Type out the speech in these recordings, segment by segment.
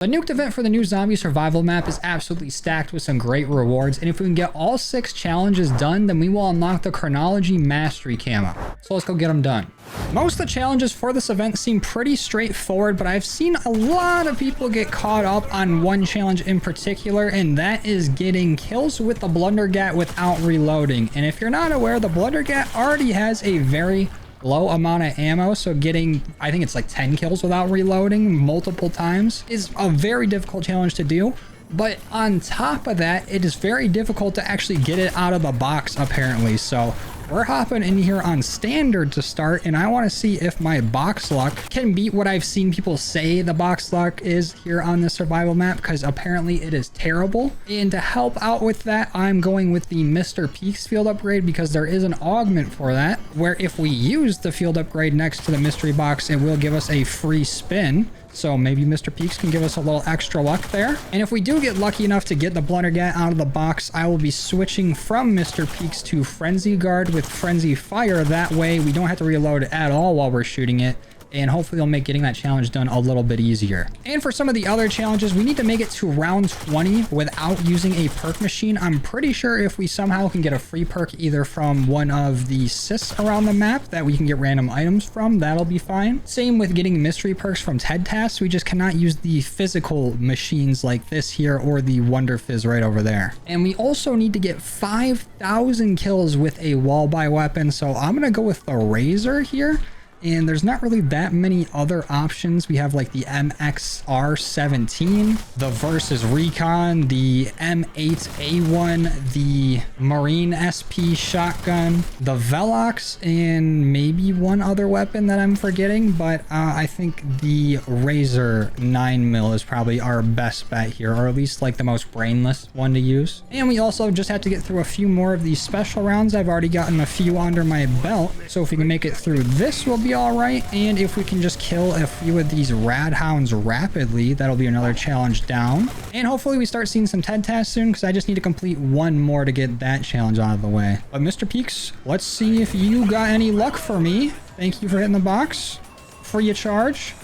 The Nuked event for the new zombie survival map is absolutely stacked with some great rewards, and if we can get all 6 challenges done, then we will unlock the Chronology Mastery Camo. So let's go get them done. Most of the challenges for this event seem pretty straightforward, but I've seen a lot of people get caught up on one challenge in particular, and that is getting kills with the Blundergat without reloading. And if you're not aware, the Blundergat already has a very low amount of ammo, so getting, I think it's like 10 kills without reloading multiple times is a very difficult challenge to do. But on top of that, it is very difficult to actually get it out of the box apparently. So we're hopping in here on standard to start, and I want to see if my box luck can beat what I've seen people say the box luck is here on the survival map, because apparently it is terrible. And to help out with that, I'm going with the Mr. Peaks field upgrade, because there is an augment for that, where if we use the field upgrade next to the mystery box, it will give us a free spin. So maybe Mr. Peaks can give us a little extra luck there. And if we do get lucky enough to get the Blundergat out of the box, I will be switching from Mr. Peaks to Frenzy Guard with Frenzy Fire. That way we don't have to reload at all while we're shooting it. And hopefully it'll make getting that challenge done a little bit easier. And for some of the other challenges, we need to make it to round 20 without using a perk machine. I'm pretty sure if we somehow can get a free perk either from one of the cysts around the map that we can get random items from, that'll be fine. Same with getting mystery perks from TED tasks. We just cannot use the physical machines like this here or the Wonder Fizz right over there. And we also need to get 5,000 kills with a wall buy weapon. So I'm going to go with the Razor here. And there's not really that many other options. We have like the MXR17, the Versus Recon, the M8A1, the Marine SP shotgun, the Velox, and maybe one other weapon that I'm forgetting. But I think the Razor 9mm is probably our best bet here, or at least like the most brainless one to use. And we also just have to get through a few more of these special rounds. I've already gotten a few under my belt. So if we can make it through this, we'll be all right. And if we can just kill a few of these rad hounds rapidly, that'll be another challenge down. And hopefully we start seeing some TED tasks soon, because I just need to complete one more to get that challenge out of the way. But Mr. Peaks, let's see if you got any luck for me. Thank you for hitting the box. Free of charge.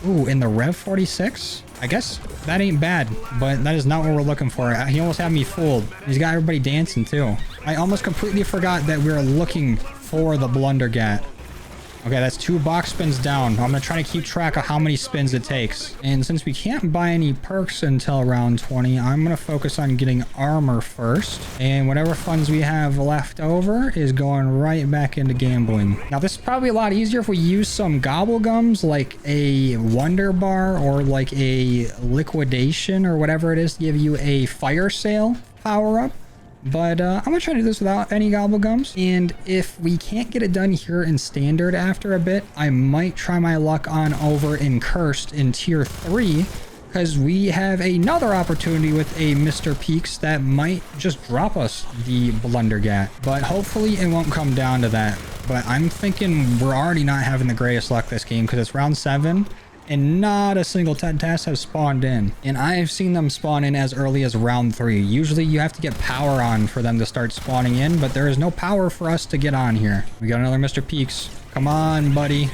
Ooh, in the Rev 46. I guess that ain't bad, but that is not what we're looking for. He almost had me fooled. He's got everybody dancing too. I almost completely forgot that we were looking for the Blundergat. Okay, that's 2 box spins down. I'm going to try to keep track of how many spins it takes. And since we can't buy any perks until round 20, I'm going to focus on getting armor first. And whatever funds we have left over is going right back into gambling. Now, this is probably a lot easier if we use some gobble gums, like a Wonder Bar or like a Liquidation or whatever it is to give you a fire sale power up. But I'm going to try to do this without any gobble gums. And if we can't get it done here in standard after a bit, I might try my luck on over in cursed in tier 3. Because we have another opportunity with a Mr. Peaks that might just drop us the Blundergat. But hopefully it won't come down to that. But I'm thinking we're already not having the greatest luck this game, because it's round 7. And not a single TED task has spawned in. And I've seen them spawn in as early as round 3. Usually you have to get power on for them to start spawning in, but there is no power for us to get on here. We got another Mr. Peaks. Come on, buddy.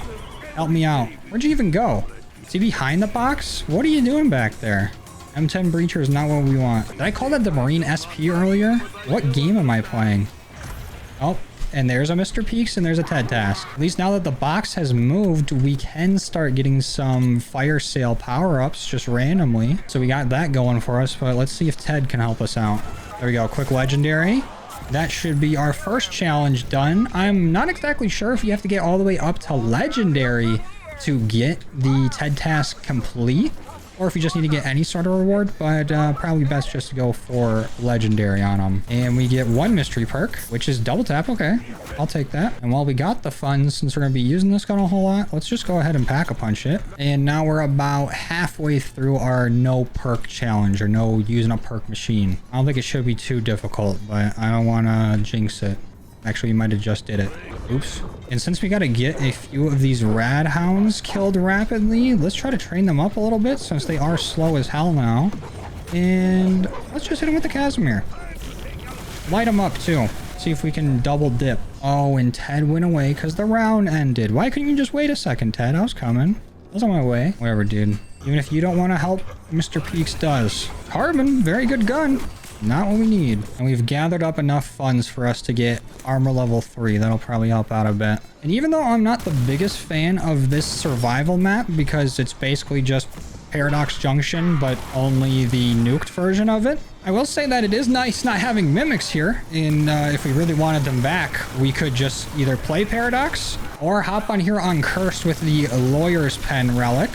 Help me out. Where'd you even go? Is he behind the box? What are you doing back there? M10 Breacher is not what we want. Did I call that the Marine SP earlier? What game am I playing? Oh. And there's a Mr. Peaks and there's a TED task. At least now that the box has moved, we can start getting some fire sale power-ups just randomly. So we got that going for us, but let's see if TED can help us out. There we go, quick legendary. That should be our first challenge done. I'm not exactly sure if you have to get all the way up to legendary to get the TED task complete, or if you just need to get any sort of reward, but probably best just to go for legendary on them. And we get 1 mystery perk, which is double tap. Okay, I'll take that. And while we got the funds, since we're going to be using this gun a whole lot, let's just go ahead and pack a punch it. And now we're about halfway through our no perk challenge, or no using a perk machine. I don't think it should be too difficult, but I don't want to jinx it. Actually, you might have just did it. Oops. And since we got to get a few of these rad hounds killed rapidly, let's try to train them up a little bit, since they are slow as hell now. And let's just hit them with the Casimir. Light them up too. See if we can double dip. Oh, and Ted went away because the round ended. Why couldn't you just wait a second, Ted? I was coming. I was on my way. Whatever, dude. Even if you don't want to help, Mr. Peaks does. Carbon, very good gun. Not what we need. And we've gathered up enough funds for us to get armor level 3. That'll probably help out a bit. And even though I'm not the biggest fan of this survival map, because it's basically just Paradox Junction, but only the nuked version of it, I will say that it is nice not having mimics here. And if we really wanted them back, we could just either play Paradox or hop on here on Cursed with the Lawyer's Pen relic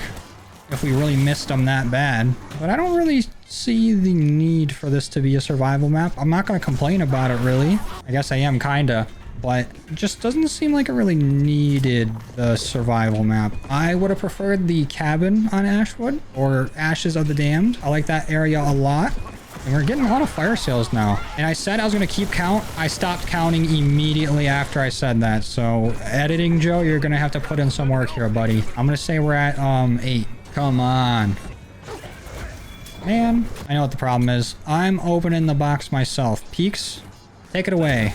if we really missed them that bad. But I don't really see the need for this to be a survival map. I'm not going to complain about it, really. I guess I am, kinda. But it just doesn't seem like it really needed the survival map. I would have preferred the cabin on Ashwood or Ashes of the Damned. I like that area a lot. And we're getting a lot of fire sales now. And I said I was going to keep count. I stopped counting immediately after I said that. So editing, Joe, you're going to have to put in some work here, buddy. I'm going to say we're at 8. Come on. Man, I know what the problem is. I'm opening the box myself. Peaks, take it away.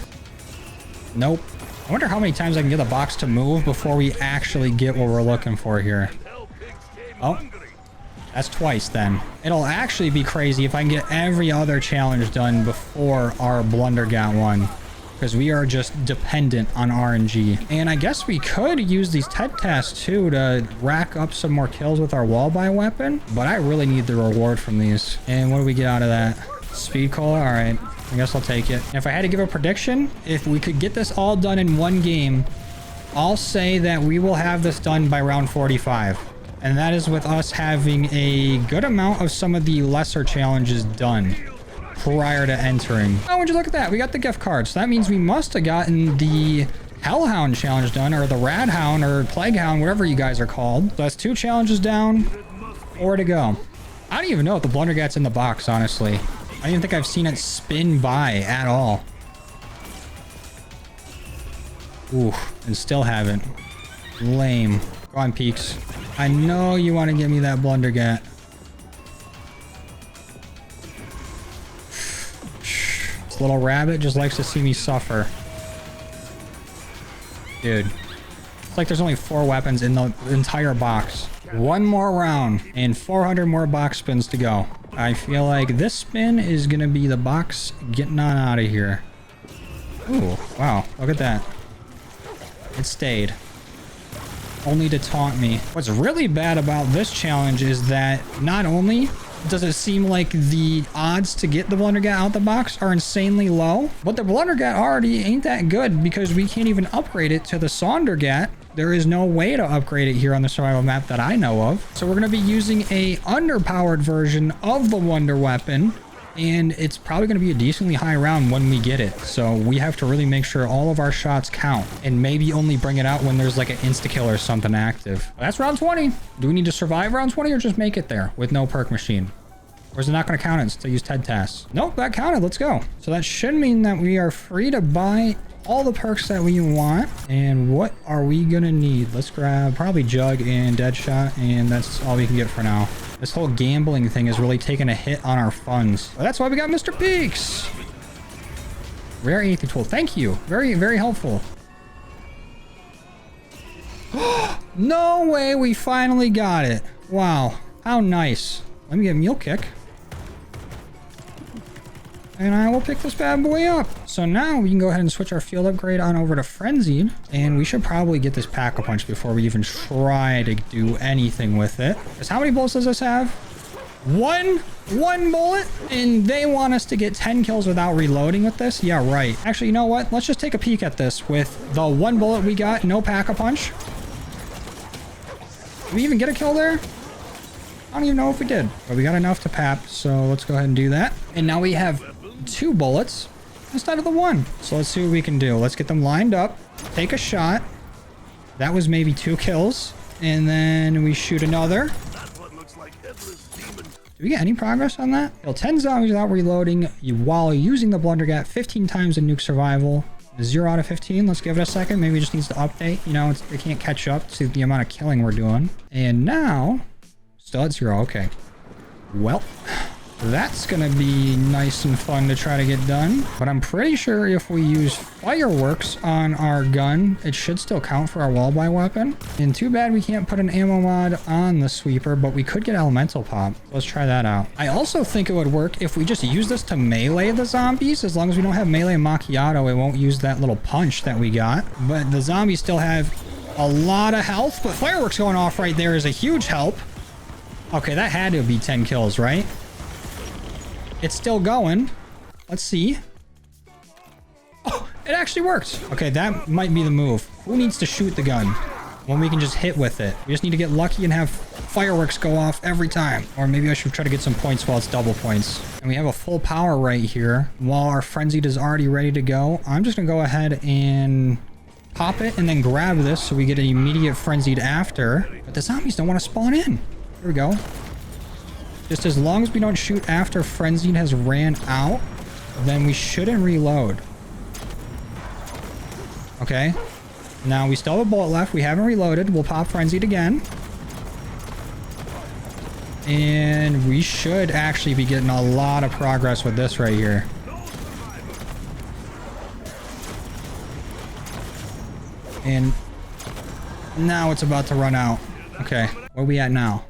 Nope. I wonder how many times I can get the box to move before we actually get what we're looking for here. Oh, that's twice then. It'll actually be crazy if I can get every other challenge done before our Blundergat one, because we are just dependent on RNG. And I guess we could use these TED tasks too to rack up some more kills with our wall-by weapon, but I really need the reward from these. And what do we get out of that? Speed cola? All right. I guess I'll take it. And if I had to give a prediction, if we could get this all done in one game, I'll say that we will have this done by round 45. And that is with us having a good amount of some of the lesser challenges done prior to entering. Oh, would you look at that? We got the gift cards. So that means we must have gotten the Hellhound challenge done, or the Radhound, or Plaguehound, whatever you guys are called. So that's 2 challenges down, 4 to go. I don't even know if the Blundergat's in the box, honestly. I don't even think I've seen it spin by at all. Ooh, and still haven't. Lame. Go on, Peaks. I know you want to give me that Blundergat. This little rabbit just likes to see me suffer. Dude. It's like there's only 4 weapons in the entire box. 1 more round and 400 more box spins to go. I feel like this spin is going to be the box getting on out of here. Ooh, wow. Look at that. It stayed. Only to taunt me. What's really bad about this challenge is that not only does it seem like the odds to get the Blundergat out the box are insanely low, but the Blundergat already ain't that good because we can't even upgrade it to the Sondergat. There is no way to upgrade it here on the survival map that I know of. So we're going to be using a underpowered version of the Wonder Weapon, and it's probably going to be a decently high round when we get it. So we have to really make sure all of our shots count, and maybe only bring it out when there's like an insta-kill or something active. That's round 20. Do we need to survive round 20 or just make it there with no perk machine? Or is it not going to count it to use TED tasks? Nope, that counted. Let's go. So that should mean that we are free to buy all the perks that we want. And what are we gonna need? Let's grab probably Jug and Deadshot, and that's all we can get for now. This whole gambling thing is really taking a hit on our funds. But that's why we got Mr. Peaks. Rare anything tool. Thank you. Very, very helpful. No way, we finally got it. Wow, how nice. Let me get Mule Kick. And I will pick this bad boy up. So now we can go ahead and switch our field upgrade on over to Frenzied. And we should probably get this Pack-a-Punch before we even try to do anything with it. Because how many bullets does this have? One bullet? And they want us to get 10 kills without reloading with this? Yeah, right. Actually, you know what? Let's just take a peek at this with the 1 bullet we got, no Pack-a-Punch. Did we even get a kill there? I don't even know if we did. But we got enough to pap, so let's go ahead and do that. And now we have 2 bullets instead of the 1. So let's see what we can do. Let's get them lined up. Take a shot. That was maybe 2 kills. And then we shoot another. Do we get any progress on that? Kill 10 zombies without reloading while using the Blundergat 15 times in Nuke Survival. 0 out of 15. Let's give it a second. Maybe it just needs to update. You know, it can't catch up to the amount of killing we're doing. And now, still at 0. Okay. Well, That's gonna be nice and fun to try to get done. But I'm pretty sure if we use fireworks on our gun, it should still count for our wall-by weapon. And too bad we can't put an ammo mod on the sweeper, but we could get elemental pop. Let's try that out. I also think it would work if we just use this to melee the zombies. As long as we don't have melee macchiato, it won't use that little punch that we got. But the zombies still have a lot of health, but fireworks going off right there is a huge help. Okay, that had to be 10 kills, right? It's still going. Let's see. Oh, it actually worked. Okay, that might be the move. Who needs to shoot the gun when we can just hit with it? We just need to get lucky and have fireworks go off every time. Or maybe I should try to get some points while it's double points. And we have a full power right here. While our frenzied is already ready to go, I'm just gonna go ahead and pop it and then grab this so we get an immediate frenzied after. But the zombies don't want to spawn in. Here we go. Just as long as we don't shoot after frenzied has ran out, then we shouldn't reload. Okay. Now we still have a bullet left. We haven't reloaded. We'll pop frenzied again. And we should actually be getting a lot of progress with this right here. And now it's about to run out. Okay, where are we at now?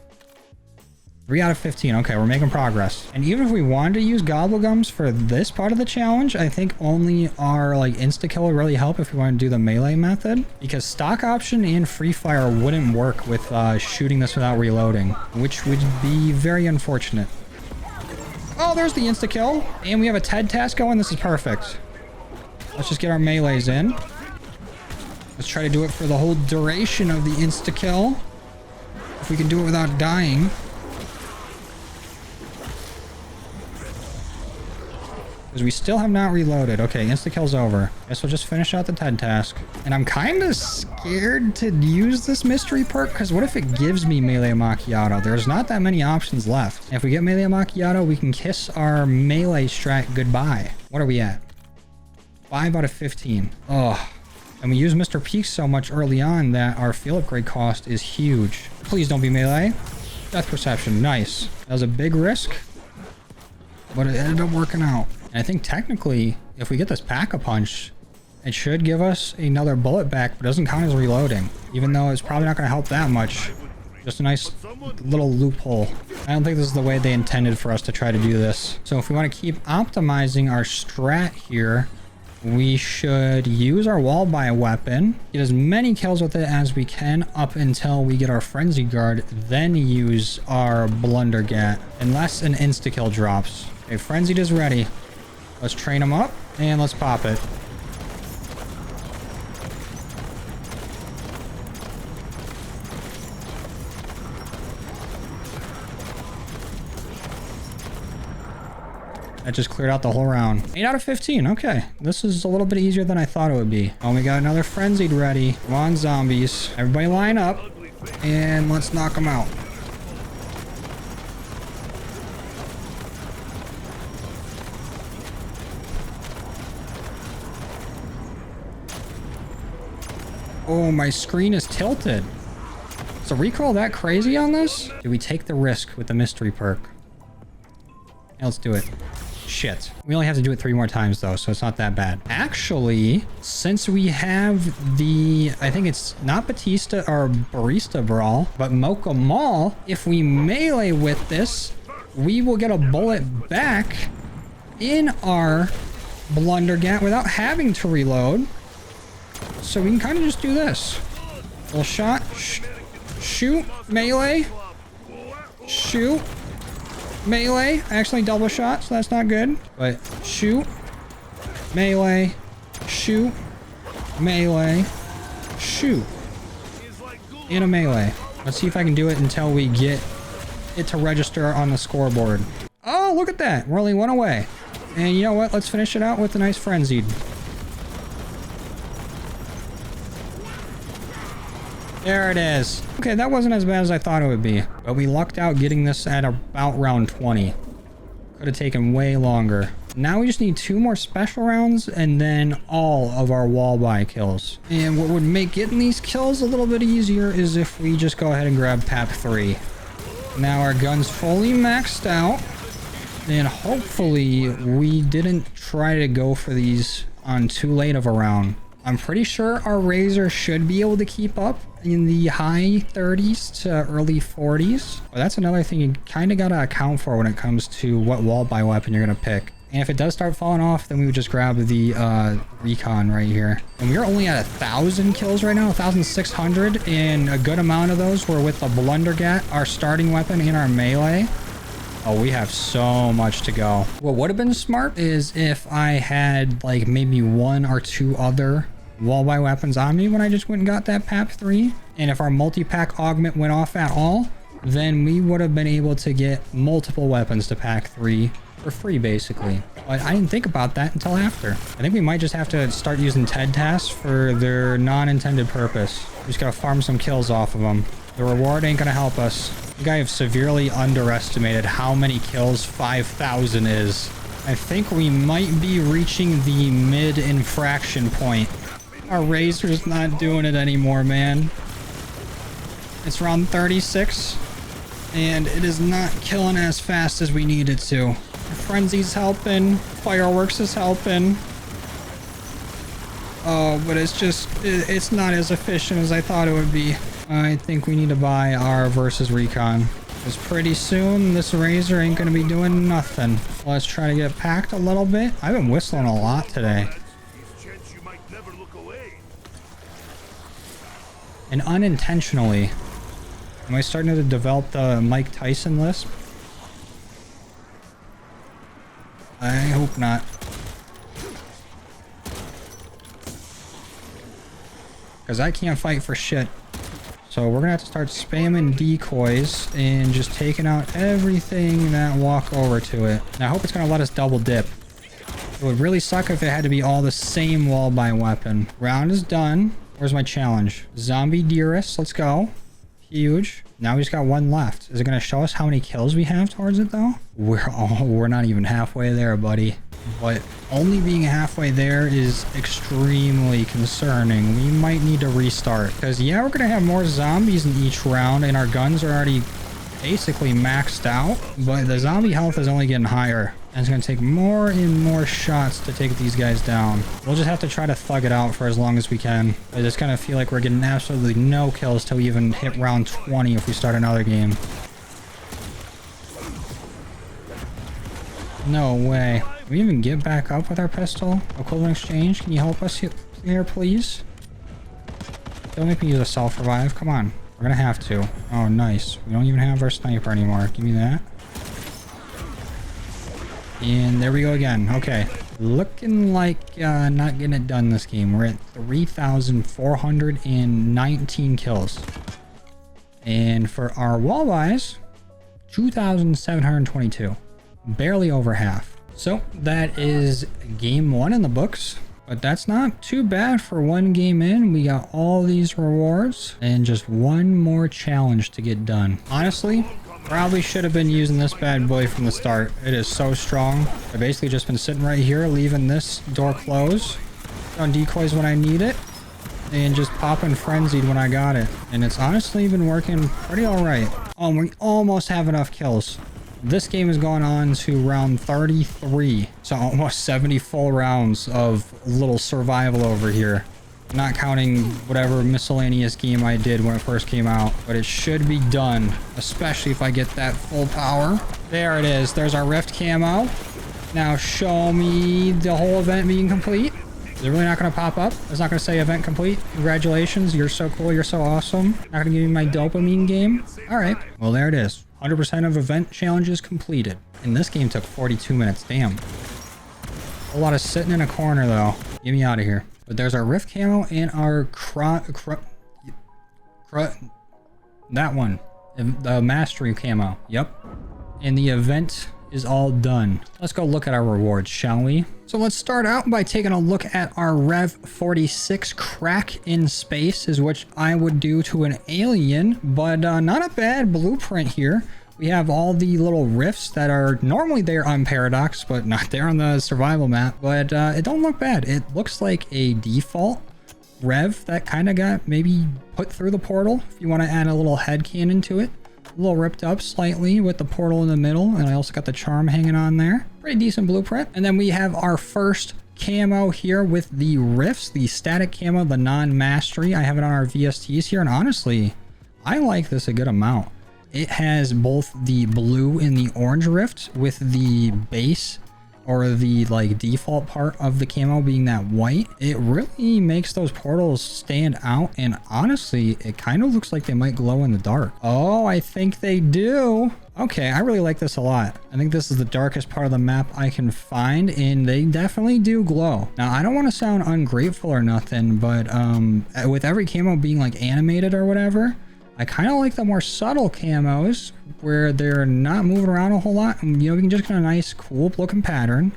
3 out of 15. Okay, we're making progress. And even if we wanted to use gobblegums for this part of the challenge, I think only our like insta-kill would really help if we want to do the melee method. Because stock option and free fire wouldn't work with shooting this without reloading, which would be very unfortunate. Oh, there's the insta-kill. And we have a TED task going. This is perfect. Let's just get our melees in. Let's try to do it for the whole duration of the insta-kill. If we can do it without dying. Because we still have not reloaded. Okay, insta-kill's over. Guess we'll just finish out the TED task. And I'm kind of scared to use this mystery perk, because what if it gives me melee macchiato? There's not that many options left. And if we get melee macchiato, we can kiss our melee strat goodbye. What are we at? 5 out of 15. Oh. And we use Mr. Peak so much early on that our field upgrade cost is huge. Please don't be melee. Death perception. Nice. That was a big risk, but it ended up working out. And I think technically, if we get this pack-a-punch, it should give us another bullet back, but it doesn't count as reloading. Even though it's probably not going to help that much. Just a nice little loophole. I don't think this is the way they intended for us to try to do this. So if we want to keep optimizing our strat here, we should use our wall-by weapon, get as many kills with it as we can up until we get our frenzy guard, then use our Blundergat, unless an insta-kill drops. Okay, frenzied is ready. Let's train them up, and let's pop it. That just cleared out the whole round. 8 out of 15. Okay. This is a little bit easier than I thought it would be. Oh, we got another frenzied ready. Come on, zombies. Everybody line up, and let's knock them out. Oh, my screen is tilted. So recoil that crazy on this? Do we take the risk with the mystery perk? Yeah, let's do it. Shit. We only have to do it 3 more times though, so it's not that bad. Actually, since we have the, I think it's not Batista or Barista Brawl, but Mocha Mall, if we melee with this, we will get a bullet back in our Blundergat without having to reload. So we can kind of just do this. Little shot. Shoot. Melee. Shoot. Melee. I accidentally double shot, so that's not good. But shoot. Melee. Shoot. Melee. Shoot. In a melee. Let's see if I can do it until we get it to register on the scoreboard. Oh, look at that. We're only 1 away. And you know what? Let's finish it out with a nice frenzied. There it is. Okay, that wasn't as bad as I thought it would be. But we lucked out getting this at about round 20. Could have taken way longer. Now we just need 2 more special rounds and then all of our wall-by kills. And what would make getting these kills a little bit easier is if we just go ahead and grab PAP 3. Now our gun's fully maxed out. And hopefully we didn't try to go for these on too late of a round. I'm pretty sure our Razor should be able to keep up in the high 30s to early 40s. But that's another thing you kind of got to account for when it comes to what wall buy weapon you're going to pick. And if it does start falling off, then we would just grab the recon right here. And we are only at 1,000 kills right now, 1,600. And a good amount of those were with the Blundergat, our starting weapon, and our melee. Oh, we have so much to go. What would have been smart is if I had like maybe 1 or 2 other wall buy weapons on me when I just went and got that PAP 3. And if our multi-pack augment went off at all, then we would have been able to get multiple weapons to pack 3 for free, basically. But I didn't think about that until after. I think we might just have to start using TED tasks for their non-intended purpose. We just gotta farm some kills off of them. The reward ain't gonna help us. I think I have severely underestimated how many kills 5,000 is. I think we might be reaching the mid-infraction point. Our Razor's not doing it anymore, man. It's round 36, and it is not killing as fast as we need it to. Frenzy's helping. Fireworks is helping. Oh, but it's not as efficient as I thought it would be. I think we need to buy our versus recon. Because pretty soon, this Razor ain't going to be doing nothing. Let's try to get packed a little bit. I've been whistling a lot today. And unintentionally, am I starting to develop the Mike Tyson lisp? I hope not. Because I can't fight for shit. So we're gonna have to start spamming decoys and just taking out everything that walk over to it. And I hope it's gonna let us double dip. It would really suck if it had to be all the same wall buy weapon. Round is done. Where's my challenge? Zombie Dearest, let's go. Huge. Now we just got 1 left. Is it gonna show us how many kills we have towards it though? We're not even halfway there, buddy. But only being halfway there is extremely concerning. We might need to restart. Because yeah, we're going to have more zombies in each round. And our guns are already basically maxed out. But the zombie health is only getting higher. And it's going to take more and more shots to take these guys down. We'll just have to try to thug it out for as long as we can. I just kind of feel like we're getting absolutely no kills till we even hit round 20 if we start another game. No way. Can we even get back up with our pistol? Equivalent exchange, can you help us here, please? Don't make me use a self-revive. Come on. We're gonna have to. Oh, nice. We don't even have our sniper anymore. Give me that. And there we go again. Okay. Looking like not getting it done this game. We're at 3,419 kills. And for our wall buys, 2,722. Barely over half. So that is game 1 in the books, but that's not too bad for 1 game in. We got all these rewards and just 1 more challenge to get done. Honestly, probably should have been using this bad boy from the start. It is so strong. I've basically just been sitting right here, leaving this door closed, on decoys when I need it, and just popping frenzied when I got it. And it's honestly been working pretty all right. Oh, we almost have enough kills. This game has gone on to round 33, so almost 70 full rounds of little survival over here. Not counting whatever miscellaneous game I did when it first came out, but it should be done, especially if I get that full power. There it is. There's our Rift Camo. Now show me the whole event being complete. Is it really not going to pop up? It's not going to say event complete. Congratulations. You're so cool. You're so awesome. Not going to give me my dopamine game. All right. Well, there it is. 100% of event challenges completed. And this game took 42 minutes. Damn. A lot of sitting in a corner, though. Get me out of here. But there's our Rift Camo and our that one. The Mastery Camo. Yep. And the event is all done. Let's go look at our rewards, shall we? So let's start out by taking a look at our Rev 46 crack in space, is which I would do to an alien, but not a bad blueprint here. We have all the little rifts that are normally there on Paradox, but not there on the survival map. But it don't look bad. It looks like a default Rev that kind of got maybe put through the portal, if you want to add a little head cannon to it. A little ripped up slightly with the portal in the middle, and I also got the charm hanging on there. Pretty decent blueprint. And then we have our first camo here with the rifts, the static camo, the non-mastery. I have it on our VSTs here, and honestly, I like this a good amount. It has both the blue and the orange rift with the base or the like default part of the camo being that white. It really makes those portals stand out, and honestly, it kind of looks like they might glow in the dark. Oh, I think they do. Okay, I really like this a lot. I think this is the darkest part of the map I can find, and they definitely do glow. Now, I don't want to sound ungrateful or nothing, but with every camo being like animated or whatever, I kind of like the more subtle camos where they're not moving around a whole lot. And, you know, we can just get a nice, cool looking pattern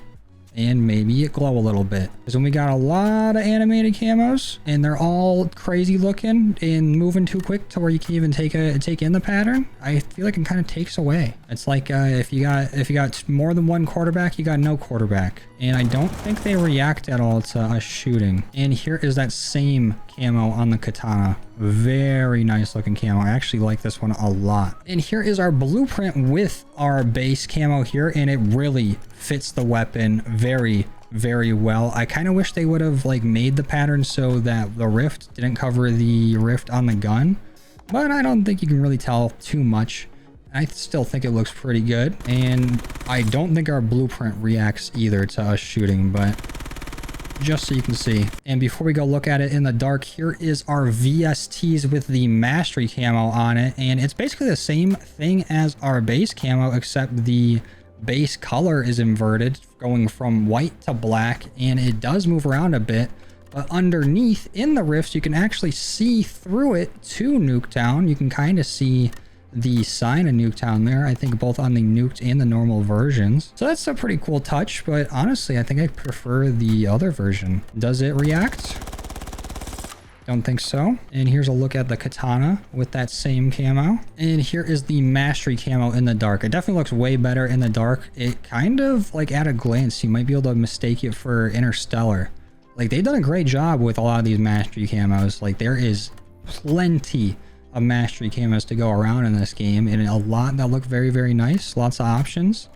and maybe it glow a little bit. Because when we got a lot of animated camos and they're all crazy looking and moving too quick to where you can't even take in the pattern, I feel like it kind of takes away. It's like if you got more than one quarterback, you got no quarterback. And I don't think they react at all to us shooting. And here is that same camo on the katana. Very nice looking camo. I actually like this one a lot. And here is our blueprint with our base camo here, and it really fits the weapon very, very well. I kind of wish they would have like made the pattern so that the rift didn't cover the rift on the gun, but I don't think you can really tell too much. I still think it looks pretty good, and I don't think our blueprint reacts either to us shooting, but just so you can see. And before we go look at it in the dark, here is our VSTs with the mastery camo on it, and it's basically the same thing as our base camo, except the base color is inverted, going from white to black, and it does move around a bit. But underneath in the rifts, you can actually see through it to Nuketown. You can kind of see the sign of Nuketown there, I think both on the nuked and the normal versions. So that's a pretty cool touch, but honestly, I think I prefer the other version. Does it react? Don't think so. And here's a look at the katana with that same camo. And here is the mastery camo in the dark. It definitely looks way better in the dark. It kind of like at a glance, you might be able to mistake it for Interstellar. Like they've done a great job with a lot of these mastery camos. Like there is plenty of mastery camos to go around in this game, and a lot that look very, very nice. Lots of options,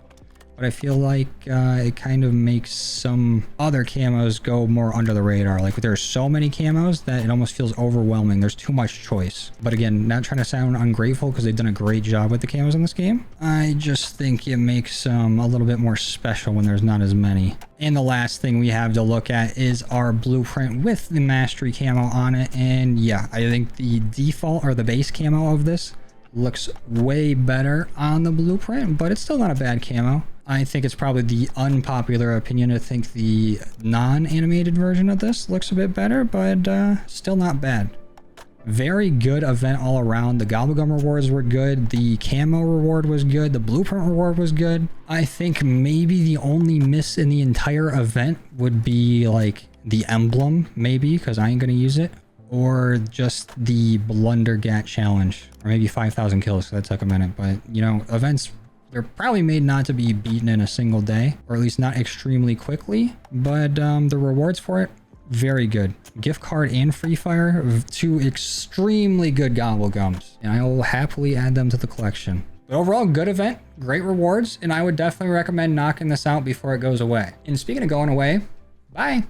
but I feel like it kind of makes some other camos go more under the radar. Like there are so many camos that it almost feels overwhelming. There's too much choice. But again, not trying to sound ungrateful because they've done a great job with the camos in this game. I just think it makes them a little bit more special when there's not as many. And the last thing we have to look at is our blueprint with the mastery camo on it. And yeah, I think the default or the base camo of this looks way better on the blueprint, but it's still not a bad camo. I think it's probably the unpopular opinion to think the non-animated version of this looks a bit better, but still not bad. Very good event all around. The Gobblegum rewards were good. The camo reward was good. The blueprint reward was good. I think maybe the only miss in the entire event would be like the emblem, maybe, because I ain't going to use it. Or just the Blundergat challenge. Or maybe 5,000 kills, so that took a minute. But, you know, events, they're probably made not to be beaten in a single day. Or at least not extremely quickly. But the rewards for it, very good. Gift card and free fire, two extremely good Gobblegums. And I will happily add them to the collection. But overall, good event, great rewards. And I would definitely recommend knocking this out before it goes away. And speaking of going away, bye.